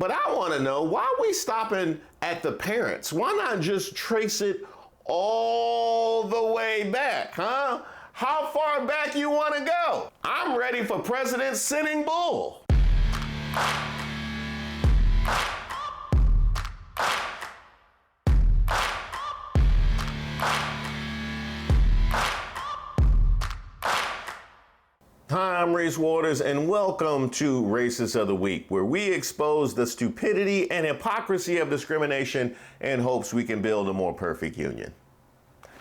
But I want to know, why are we stopping at the parents? Why not just trace it all the way back, huh? How far back you want to go? I'm ready for President Sitting Bull. Hi, I'm Reese Waters, and welcome to Racist of the Week, where we expose the stupidity and hypocrisy of discrimination in hopes we can build a more perfect union.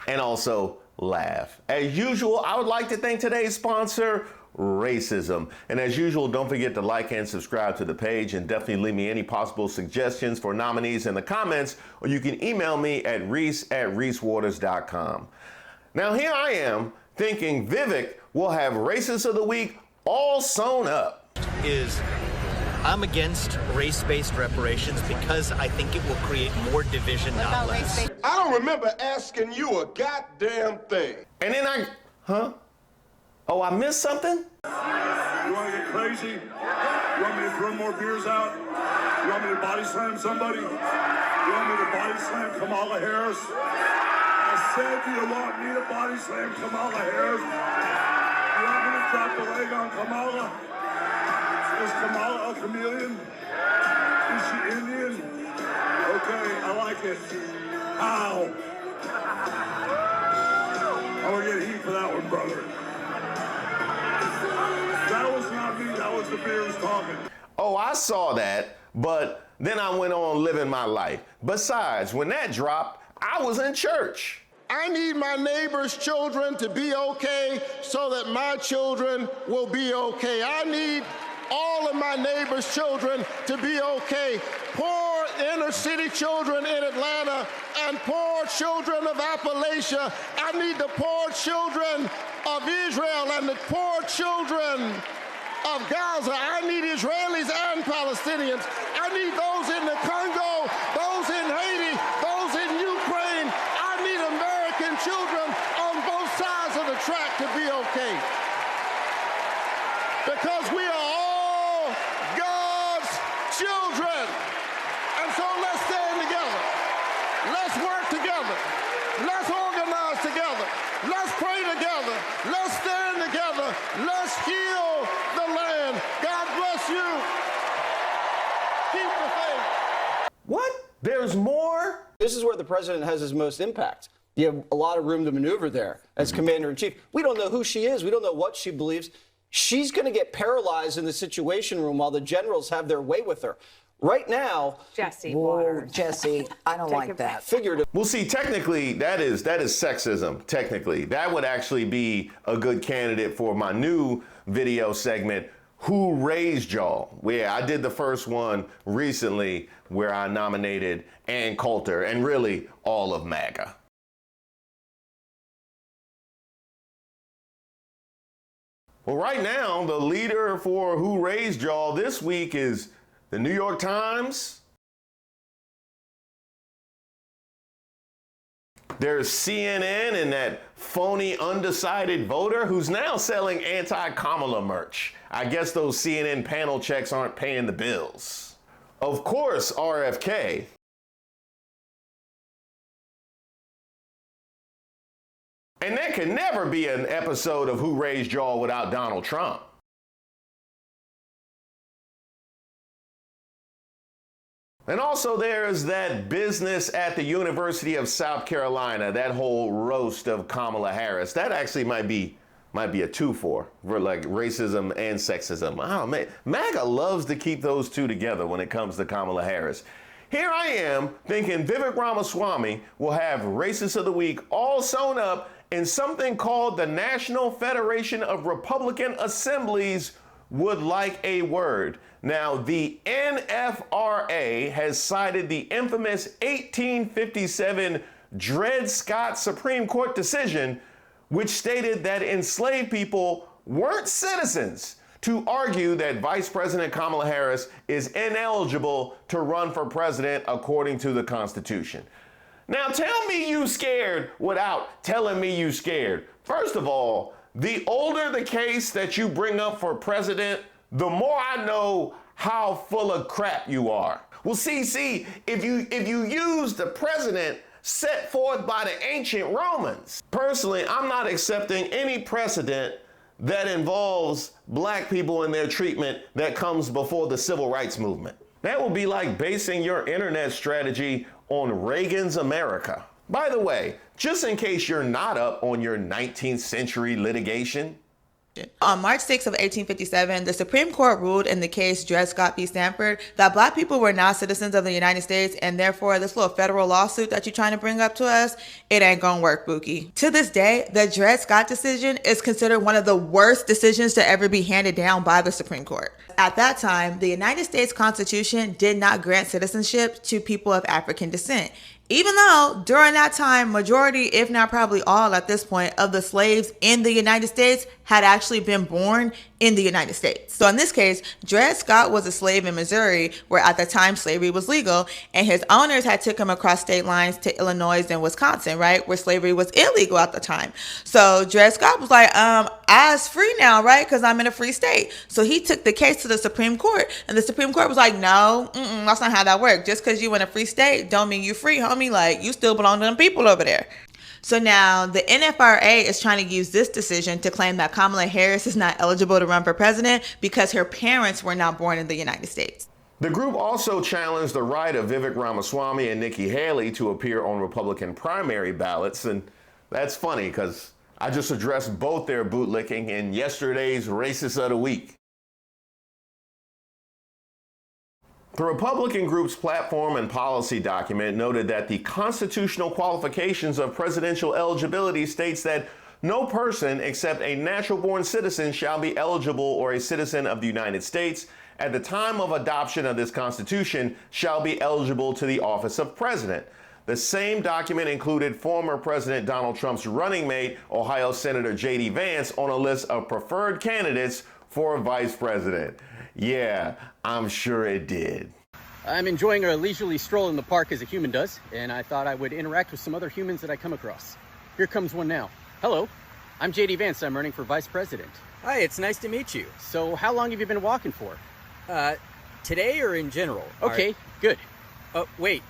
And also laugh. As usual, I would like to thank today's sponsor, Racism. And as usual, don't forget to like and subscribe to the page, and definitely leave me any possible suggestions for nominees in the comments, or you can email me at reese@reesewaters.com. Now here I am thinking Vivek will have Racist of the Week all sewn up. I'm against race-based reparations because I think it will create more division, not less. I don't remember asking you a goddamn thing. And then Oh, I missed something? You want to get crazy? You want me to throw more beers out? You want me to body slam somebody? You want me to body slam Kamala Harris? I said, do you want me to body slam Kamala Harris? You want me to drop the leg on Kamala? Is Kamala a chameleon? Is she Indian? Okay, I like it. Ow. I'm gonna get heat for that one, brother. That was not me, that was the beers talking. Oh, I saw that, but then I went on living my life. Besides, when that dropped, I was in church. I need my neighbor's children to be okay so that my children will be okay. I need all of my neighbor's children to be okay. Poor inner city children in Atlanta and poor children of Appalachia. I need the poor children of Israel and the poor children of Gaza. I need Israelis and Palestinians. I need those in the Congo, those in Haiti, those in Ukraine. I need American children on both sides of the track to be okay. Because we are all God's children. And so let's stand together. Let's work together. Let's organize together. Let's pray together. Let's stand together. Let's heal the land. God bless you. Keep the faith. What? There's more? This is where the president has his most impact. You have a lot of room to maneuver there as commander-in-chief. We don't know who she is. We don't know what she believes. She's going to get paralyzed in the Situation Room while the generals have their way with her. Right now, Jesse Whoa, Jesse, I don't like that. figurative. Well, see, technically, that is sexism, technically. That would actually be a good candidate for my new video segment, Who Raised Y'all? Where I did the first one recently where I nominated Ann Coulter and really all of MAGA. Well, right now, the leader for Who Raised Y'all this week is the New York Times. There's CNN and that phony undecided voter who's now selling anti-Kamala merch. I guess those CNN panel checks aren't paying the bills. Of course, RFK. And there can never be an episode of Who Raised Y'all without Donald Trump. And also there's that business at the University of South Carolina, that whole roast of Kamala Harris. That actually might be a two-for like racism and sexism. Oh man, MAGA loves to keep those two together when it comes to Kamala Harris. Here I am thinking Vivek Ramaswamy will have Racist of the Week all sewn up in something called the National Federation of Republican Assemblies would like a word. Now, the NFRA has cited the infamous 1857 Dred Scott Supreme Court decision, which stated that enslaved people weren't citizens, to argue that Vice President Kamala Harris is ineligible to run for president according to the Constitution. Now tell me you scared without telling me you scared. First of all, the older the case that you bring up for president, the more I know how full of crap you are. Well, see, if you use the precedent set forth by the ancient Romans, personally, I'm not accepting any precedent that involves black people and their treatment that comes before the civil rights movement. That would be like basing your internet strategy on Reagan's America. By the way, just in case you're not up on your 19th century litigation, on March 6 of 1857, the Supreme Court ruled in the case Dred Scott v. Stanford that black people were not citizens of the United States, and therefore this little federal lawsuit that you're trying to bring up to us, it ain't gonna work, Bookie. To this day, the Dred Scott decision is considered one of the worst decisions to ever be handed down by the Supreme Court. At that time, the United States Constitution did not grant citizenship to people of African descent. Even though during that time, majority, if not probably all at this point, of the slaves in the United States had actually been born in the United States. So in this case, Dred Scott was a slave in Missouri, where at the time slavery was legal, and his owners had took him across state lines to Illinois and Wisconsin, right, where slavery was illegal at the time. So Dred Scott was like, I's free now, right, because I'm in a free state. So he took the case to the Supreme Court, and the Supreme Court was like, no, that's not how that works. Just because you in a free state don't mean you free, homie. Like, you still belong to them people over there. So now the NFRA is trying to use this decision to claim that Kamala Harris is not eligible to run for president because her parents were not born in the United States. the group also challenged the right of Vivek Ramaswamy and Nikki Haley to appear on Republican primary ballots. And that's funny because I just addressed both their bootlicking in yesterday's Racist of the Week. The Republican group's platform and policy document noted that the constitutional qualifications of presidential eligibility states that no person except a natural-born citizen shall be eligible or a citizen of the United States at the time of adoption of this Constitution shall be eligible to the office of president. The same document included former President Donald Trump's running mate, Ohio Senator J.D. Vance, on a list of preferred candidates for vice president. Yeah, I'm sure it did. I'm enjoying a leisurely stroll in the park as a human does, and I thought I would interact with some other humans that I come across. Here comes one now. Hello, I'm J.D. Vance. I'm running for vice president. Hi, it's nice to meet you. So how long have you been walking for? Today or in general? Okay, good. Wait.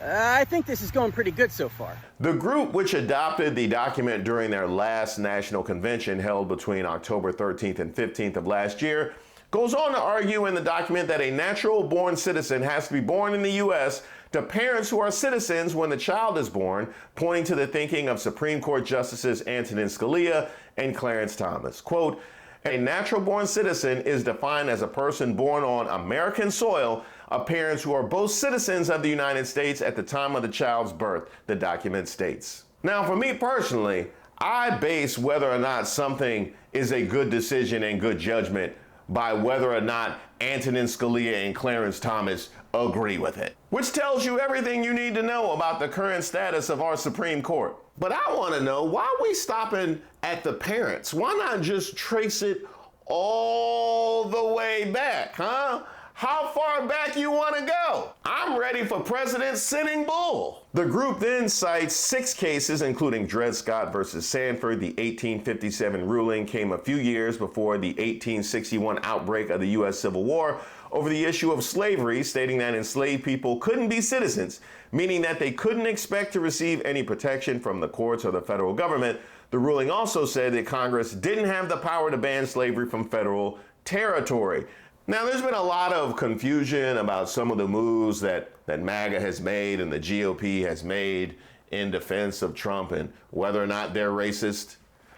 I think this is going pretty good so far. The group, which adopted the document during their last national convention held between October 13th and 15th of last year, goes on to argue in the document that a natural-born citizen has to be born in the U.S. to parents who are citizens when the child is born, pointing to the thinking of Supreme Court Justices Antonin Scalia and Clarence Thomas. Quote, a natural-born citizen is defined as a person born on American soil of parents who are both citizens of the United States at the time of the child's birth, the document states. Now, for me personally, I base whether or not something is a good decision and good judgment by whether or not Antonin Scalia and Clarence Thomas agree with it. Which tells you everything you need to know about the current status of our Supreme Court. But I want to know, why are we stopping at the parents? Why not just trace it all the way back, huh? How far back you want to go? I'm ready for President Sitting Bull. The group then cites 6 cases, including Dred Scott versus Sanford. The 1857 ruling came a few years before the 1861 outbreak of the U.S. Civil War over the issue of slavery, stating that enslaved people couldn't be citizens, meaning that they couldn't expect to receive any protection from the courts or the federal government. The ruling also said that Congress didn't have the power to ban slavery from federal territory. Now, there's been a lot of confusion about some of the moves that MAGA has made and the GOP has made in defense of Trump and whether or not they're racist.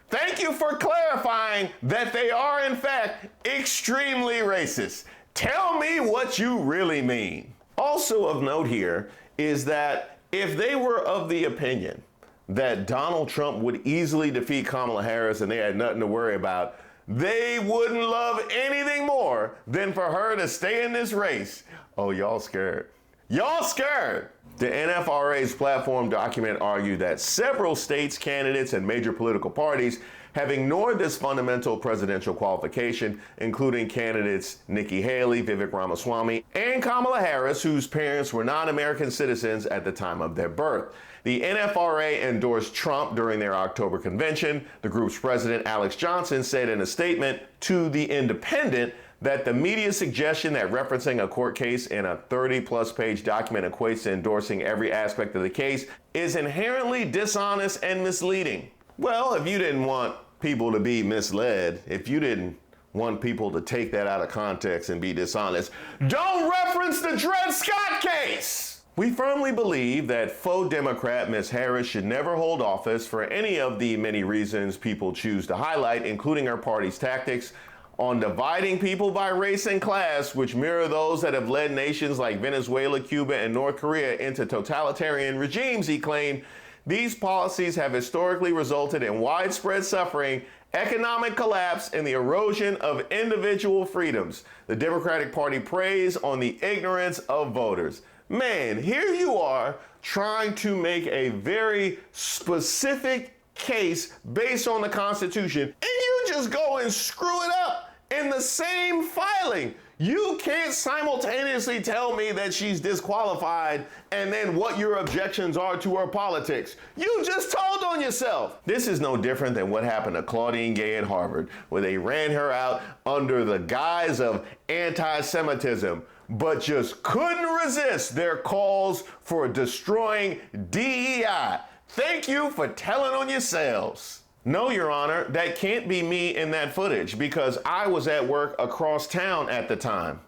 Thank you for clarifying that they are, in fact, extremely racist. Tell me what you really mean. Also of note here is that if they were of the opinion that Donald Trump would easily defeat Kamala Harris and they had nothing to worry about, they wouldn't love anything more than for her to stay in this race. Oh, y'all scared. Y'all scared. The NFRA's platform document argued that several states, candidates, and major political parties have ignored this fundamental presidential qualification, including candidates Nikki Haley, Vivek Ramaswamy, and Kamala Harris, whose parents were non-American citizens at the time of their birth. The NFRA endorsed Trump during their October convention. The group's president, Alex Johnson, said in a statement to The Independent that the media suggestion that referencing a court case in a 30-plus page document equates to endorsing every aspect of the case is inherently dishonest and misleading. Well, if you didn't want people to be misled, if you didn't want people to take that out of context and be dishonest, don't reference the Dred Scott case! We firmly believe that faux Democrat Ms. Harris should never hold office for any of the many reasons people choose to highlight, including her party's tactics on dividing people by race and class, which mirror those that have led nations like Venezuela, Cuba, and North Korea into totalitarian regimes. He claimed these policies have historically resulted in widespread suffering, economic collapse, and the erosion of individual freedoms. The Democratic Party preys on the ignorance of voters. Man, here you are trying to make a very specific case based on the Constitution, and you just go and screw it up in the same filing. You can't simultaneously tell me that she's disqualified and then what your objections are to her politics. You just told on yourself. This is no different than what happened to Claudine Gay at Harvard, where they ran her out under the guise of anti-Semitism, but just couldn't resist their calls for destroying DEI. Thank you for telling on yourselves. No, Your Honor, that can't be me in that footage because I was at work across town at the time.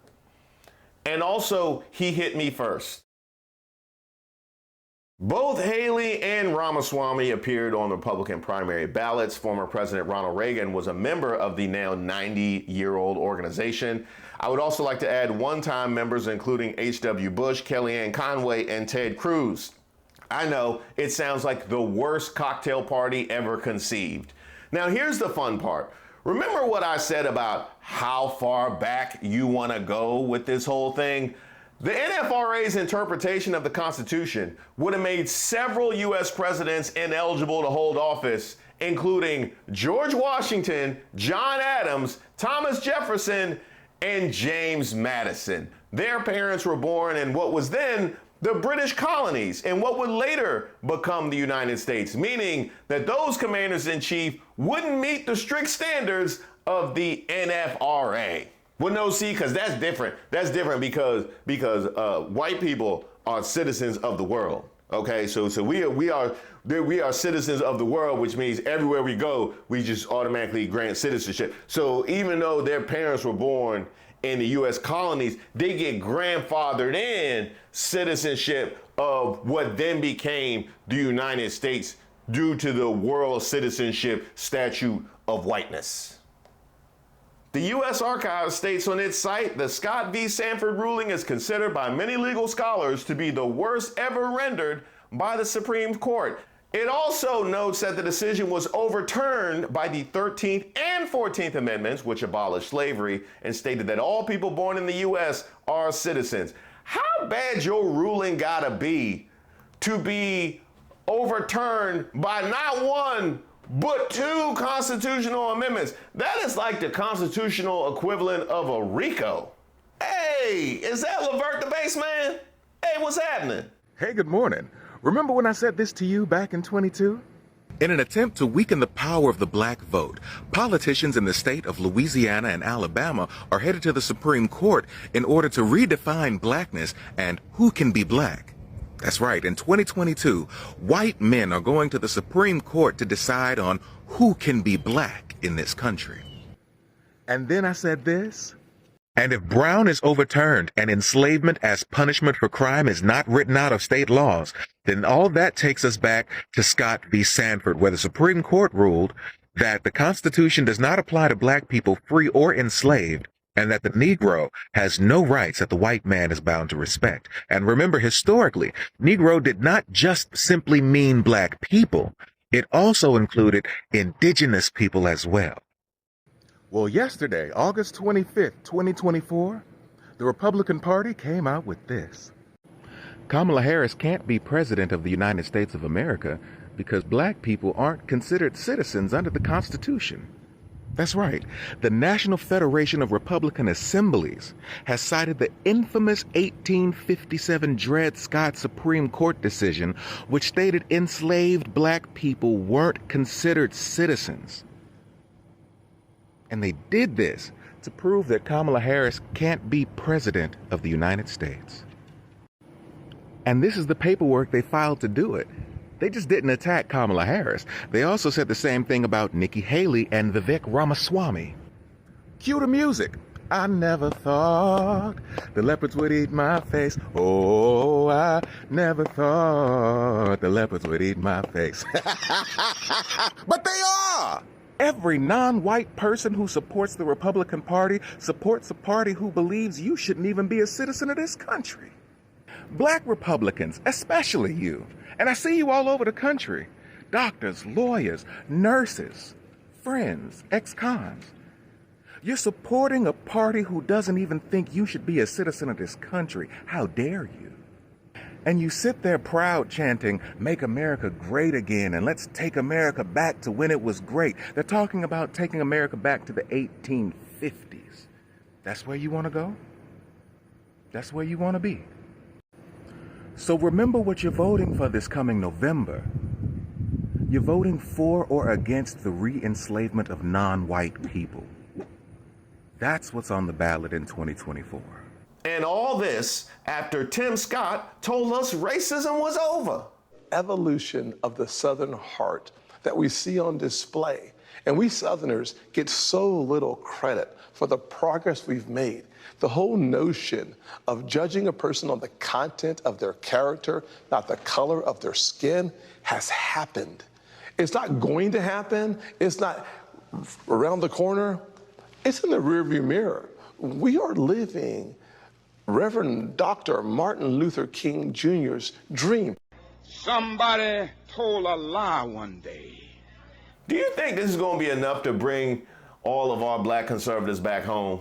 And also, he hit me first. Both Haley and Ramaswamy appeared on the Republican primary ballots. Former President Ronald Reagan was a member of the now 90-year-old organization. I would also like to add one-time members including H.W. Bush, Kellyanne Conway, and Ted Cruz. I know it sounds like the worst cocktail party ever conceived. Now, here's the fun part. Remember what I said about how far back you want to go with this whole thing? The NFRA's interpretation of the Constitution would have made several U.S. presidents ineligible to hold office, including George Washington, John Adams, Thomas Jefferson, and James Madison. Their parents were born in what was then the British colonies and what would later become the United States, meaning that those commanders-in-chief wouldn't meet the strict standards of the NFRA. Well, no, see, because that's different. That's different because white people are citizens of the world. Okay, so we are citizens of the world, which means everywhere we go, we just automatically grant citizenship. So even though their parents were born in the U.S. colonies, they get grandfathered in citizenship of what then became the United States due to the World Citizenship Statute of Whiteness. The U.S. Archives states on its site, the Scott v. Sanford ruling is considered by many legal scholars to be the worst ever rendered by the Supreme Court. It also notes that the decision was overturned by the 13th and 14th Amendments, which abolished slavery and stated that all people born in the U.S. are citizens. How bad your ruling gotta be to be overturned by not one, but two constitutional amendments? That is like the constitutional equivalent of a RICO. Hey, is that Levert the bass man? Hey, what's happening? Hey, good morning. Remember when I said this to you back in 22? In an attempt to weaken the power of the black vote, politicians in the state of Louisiana and Alabama are headed to the Supreme Court in order to redefine blackness and who can be black. That's right, in 2022, white men are going to the Supreme Court to decide on who can be black in this country. And then I said this. And if Brown is overturned and enslavement as punishment for crime is not written out of state laws, then all that takes us back to Scott v. Sanford, where the Supreme Court ruled that the Constitution does not apply to black people free or enslaved, and that the Negro has no rights that the white man is bound to respect. And remember, historically, Negro did not just simply mean black people. It also included indigenous people as well. Well, yesterday, August 25th, 2024, the Republican Party came out with this. Kamala Harris can't be president of the United States of America because black people aren't considered citizens under the Constitution. That's right. The National Federation of Republican Assemblies has cited the infamous 1857 Dred Scott Supreme Court decision, which stated enslaved black people weren't considered citizens. And they did this to prove that Kamala Harris can't be president of the United States. And this is the paperwork they filed to do it. They just didn't attack Kamala Harris. They also said the same thing about Nikki Haley and Vivek Ramaswamy. Cue the music. I never thought the leopards would eat my face. Oh, I never thought the leopards would eat my face. But they are! Every non-white person who supports the Republican Party supports a party who believes you shouldn't even be a citizen of this country. Black Republicans, especially you, and I see you all over the country, doctors, lawyers, nurses, friends, ex-cons. You're supporting a party who doesn't even think you should be a citizen of this country. How dare you? And you sit there proud chanting, "Make America great again," and let's take America back to when it was great. They're talking about taking America back to the 1850s. That's where you want to go? That's where you want to be. So remember what you're voting for this coming November. You're voting for or against the re-enslavement of non-white people. That's what's on the ballot in 2024. And all this after Tim Scott told us racism was over. Evolution of the Southern heart that we see on display. And we Southerners get so little credit for the progress we've made. The whole notion of judging a person on the content of their character, not the color of their skin, has happened. It's not going to happen. It's not around the corner. It's in the rearview mirror. We are living Reverend Dr. Martin Luther King Jr.'s dream. Somebody told a lie one day. Do you think this is going to be enough to bring all of our black conservatives back home?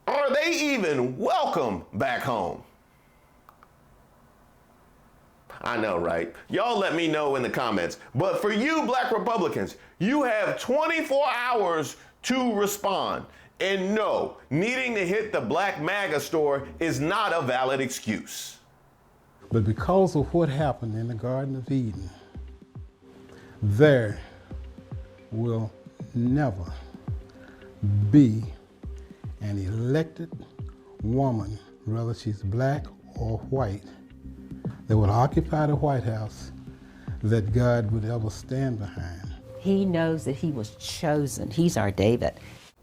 Are they even welcome back home? I know, right? Y'all let me know in the comments. But for you black Republicans, you have 24 hours to respond. And no, needing to hit the Black MAGA store is not a valid excuse. But because of what happened in the Garden of Eden, there will never be an elected woman, whether she's black or white, that would occupy the White House that God would ever stand behind. He knows that he was chosen. He's our David.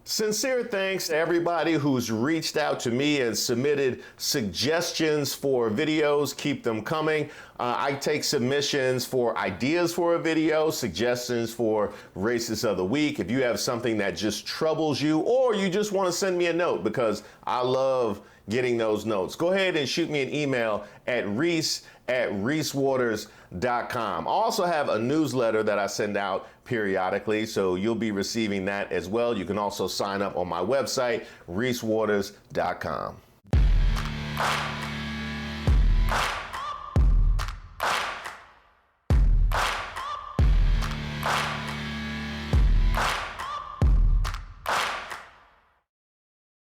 Sincere thanks to everybody who's reached out to me and submitted suggestions for videos. Keep them coming. I take submissions for ideas for a video, suggestions for Racist of the Week. If you have something that just troubles you, or you just want to send me a note, because I love getting those notes, go ahead and shoot me an email at reese@reesewaters.com. I also have a newsletter that I send out periodically, so you'll be receiving that as well. You can also sign up on my website, reesewaters.com.